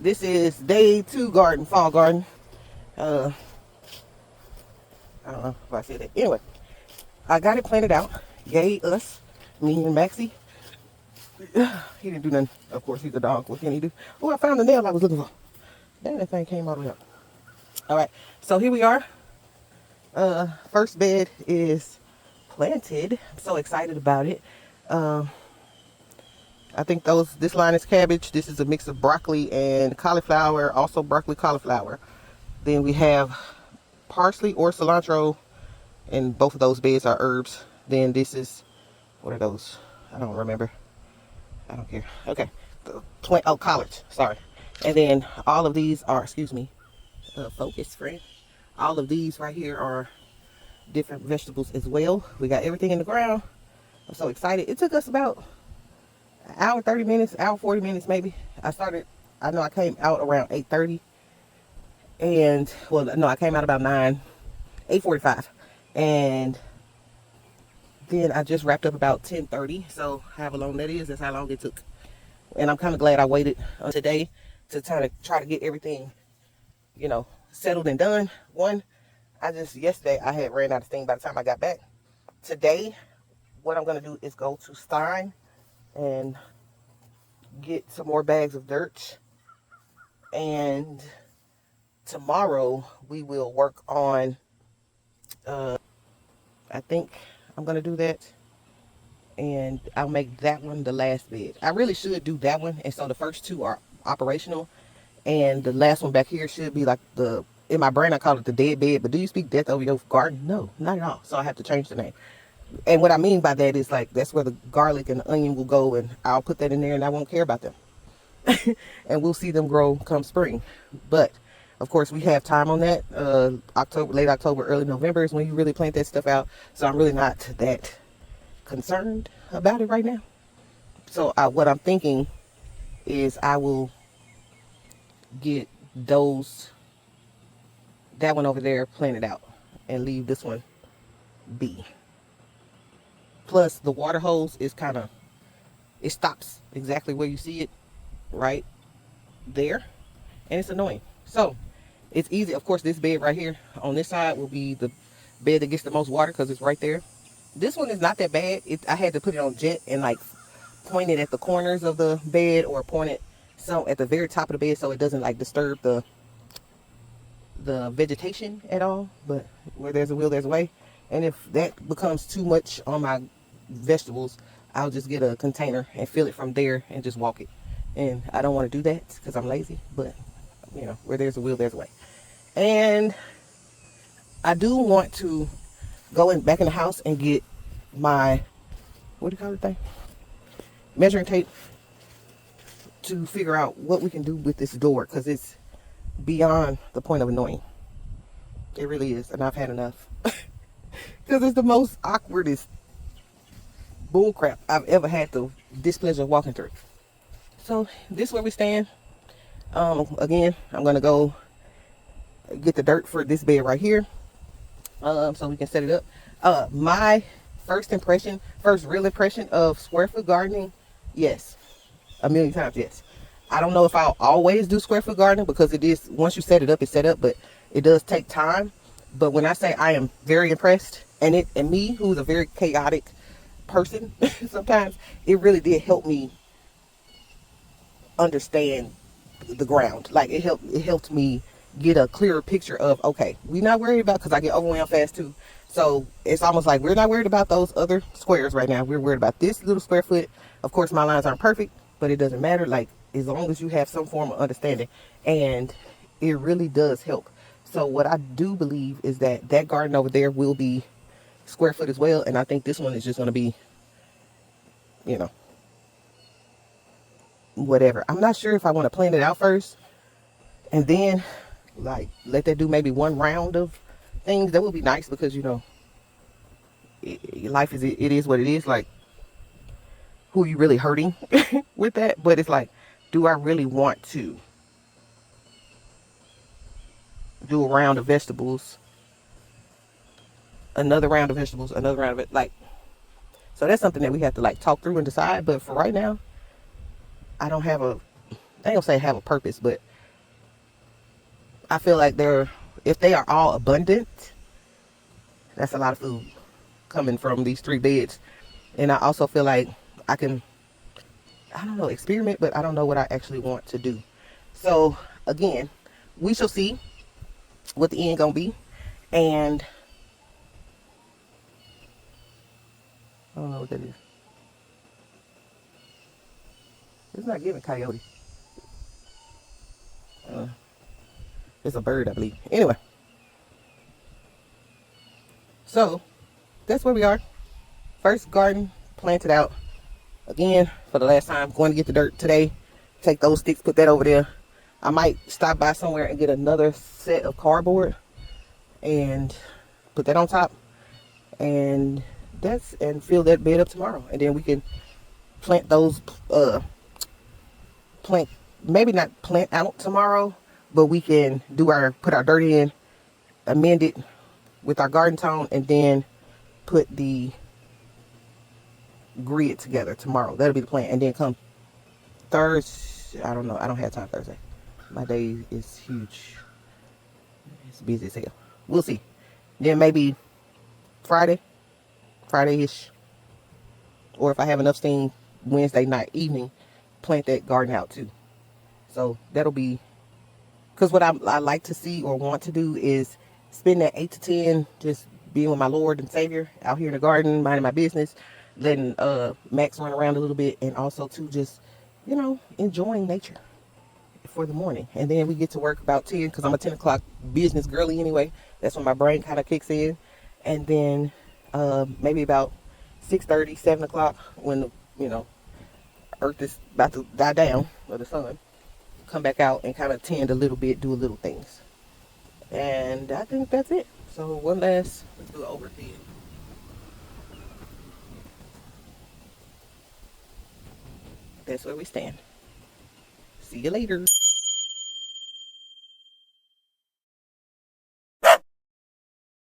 This is day 2 garden, fall garden. I don't know if I said that. Anyway, I got it planted out. Yay, us, me and Maxie. He didn't do nothing. Of course, he's a dog. What can he do? Oh, I found the nail I was looking for. Damn, that thing came all the way up. All right, so here we are. First bed is planted. I'm so excited about it. I think this line is cabbage. This is a mix of broccoli and cauliflower, also broccoli cauliflower. Then we have parsley or cilantro, and both of those beds are herbs. Then this is, what are those? I don't remember. I don't care. Okay. Collards. Sorry. And then all of these are, excuse me, focus, friend. All of these right here are different vegetables as well. We got everything in the ground. I'm so excited. It took us about an hour 30 minutes, hour 40 minutes maybe. I know I came out around 8:30. And, well, no, I came out about 8:45. And then I just wrapped up about 10:30. So however long that is, that's how long it took. And I'm kind of glad I waited today to try to get everything, settled and done. Yesterday I had ran out of steam by the time I got back. Today, what I'm going to do is go to Stein and get some more bags of dirt. And tomorrow we will work on, I think I'm going to do that. And I'll make that one the last bed. I really should do that one. And so the first 2 are operational. And the last one back here should be like in my brain I call it the dead bed. But do you speak death over your garden? No, not at all. So I have to change the name. And what I mean by that is like, that's where the garlic and the onion will go. And I'll put that in there and I won't care about them. And we'll see them grow come spring. But of course we have time on that. Late October, early November is when you really plant that stuff out. So I'm really not that concerned about it right now. So what I'm thinking is I will get that one over there planted out and leave this one be. Plus the water hose is it stops exactly where you see it, right there, and it's annoying. So it's easy. Of course, this bed right here on this side will be the bed that gets the most water because it's right there. This one is not that bad. I had to put it on jet and like point it at the corners of the bed or point it at the very top of the bed so it doesn't like disturb the vegetation at all. But where there's a will, there's a way. And if that becomes too much on my vegetables, I'll just get a container and fill it from there and just walk it. And I don't want to do that because I'm lazy. But where there's a will, there's a way. And I do want to go back in the house and get my, what do you call the thing? Measuring tape to figure out what we can do with this door because it's beyond the point of annoying. It really is, and I've had enough. Because it's the most awkwardest bullcrap I've ever had the displeasure of walking through. So this is where we stand. Again, I'm gonna go get the dirt for this bed right here. So we can set it up. My first real impression of square foot gardening, yes, a million times yes. I don't know if I'll always do square foot gardening because it is, once you set it up, it's set up, but it does take time. But when I say I am very impressed, and me, who's a very chaotic person, sometimes it really did help me understand the ground. Like it helped me get a clearer picture of, okay, we're not worried about, because I get overwhelmed fast too. So it's almost like we're not worried about those other squares right now. We're worried about this little square foot. Of course, my lines aren't perfect, but it doesn't matter. Like, as long as you have some form of understanding, and it really does help. So what I do believe is that garden over there will be square foot as well. And I think this one is just going to be, whatever. I'm not sure if I want to plant it out first and then like let that do maybe one round of things. That would be nice because life is what it is. Like, who are you really hurting with that? But it's like, do I really want to do a round of vegetables, another round of vegetables, another round of it? Like, so that's something that we have to like talk through and decide. But for right now, I don't say have a purpose, but I feel like if they are all abundant, that's a lot of food coming from these 3 beds. And I also feel like I can, I don't know, experiment, but I don't know what I actually want to do. So again, we shall see what the end gonna be. And I don't know what that is. It's not giving coyote. Uh, it's a bird, I believe. Anyway, so that's where we are. First garden planted out. Again, for the last time, going to get the dirt today. Take those sticks, put that over there. I might stop by somewhere and get another set of cardboard and put that on top. And fill that bed up tomorrow. And then we can plant those, maybe not plant out tomorrow, but we can put our dirt in, amend it with our garden tone, and then put the grid together tomorrow. That'll be the plan. And then come Thursday, I don't know. I don't have time Thursday. My day is huge. It's busy as hell. We'll see. Then maybe Friday-ish. Or if I have enough steam, Wednesday night, evening, plant that garden out too. So that'll be, because what I like to see or want to do is spend that 8 to 10 just being with my Lord and Savior out here in the garden, minding my business, letting Max run around a little bit, and also too just, enjoying nature for the morning. And then we get to work about 10, because I'm a 10 o'clock business girly anyway. That's when my brain kind of kicks in. And then maybe about 6:30, 7 o'clock, when the earth is about to die down, or the sun, come back out and kind of tend a little bit, do a little things. And I think that's it. So let's do an overview. That's where we stand. See you later.